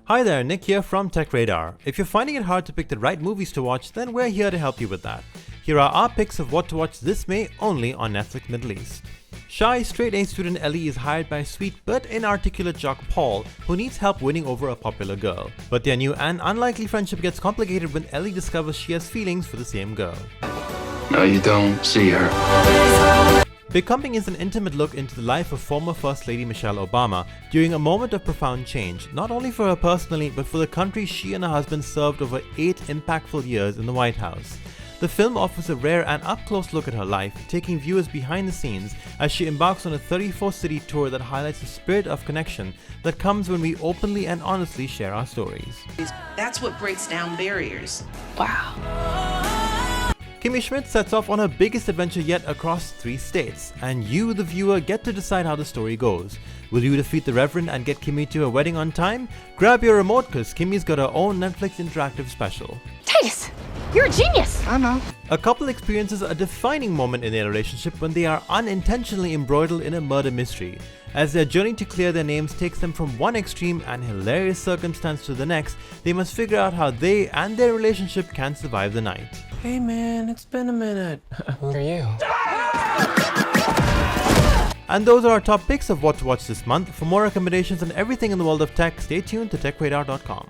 Hi there, Nick here from Tech Radar. If you're finding it hard to pick the right movies to watch, then we're here to help you with that. Here are our picks of what to watch this May only on Netflix Middle East. Shy, straight-A student Ellie is hired by sweet but inarticulate jock Paul, who needs help winning over a popular girl. But their new and unlikely friendship gets complicated when Ellie discovers she has feelings for the same girl. No, you don't see her. Becoming is an intimate look into the life of former First Lady Michelle Obama during a moment of profound change, not only for her personally, but for the country she and her husband served over 8 impactful years in the White House. The film offers a rare and up-close look at her life, taking viewers behind the scenes as she embarks on a 34-city tour that highlights the spirit of connection that comes when we openly and honestly share our stories. That's what breaks down barriers. Wow. Kimmy sets off on her biggest adventure yet across 3 states, and you, the viewer, get to decide how the story goes. Will you defeat the Reverend and get Kimmy to her wedding on time? Grab your remote cause Kimmy's got her own Netflix interactive special. Titus, you're a genius! I know. A couple experiences a defining moment in their relationship when they are unintentionally embroiled in a murder mystery. As their journey to clear their names takes them from one extreme and hilarious circumstance to the next, they must figure out how they and their relationship can survive the night. Hey man, it's been a minute. Who are you? And those are our top picks of what to watch this month. For more recommendations on everything in the world of tech, stay tuned to techradar.com.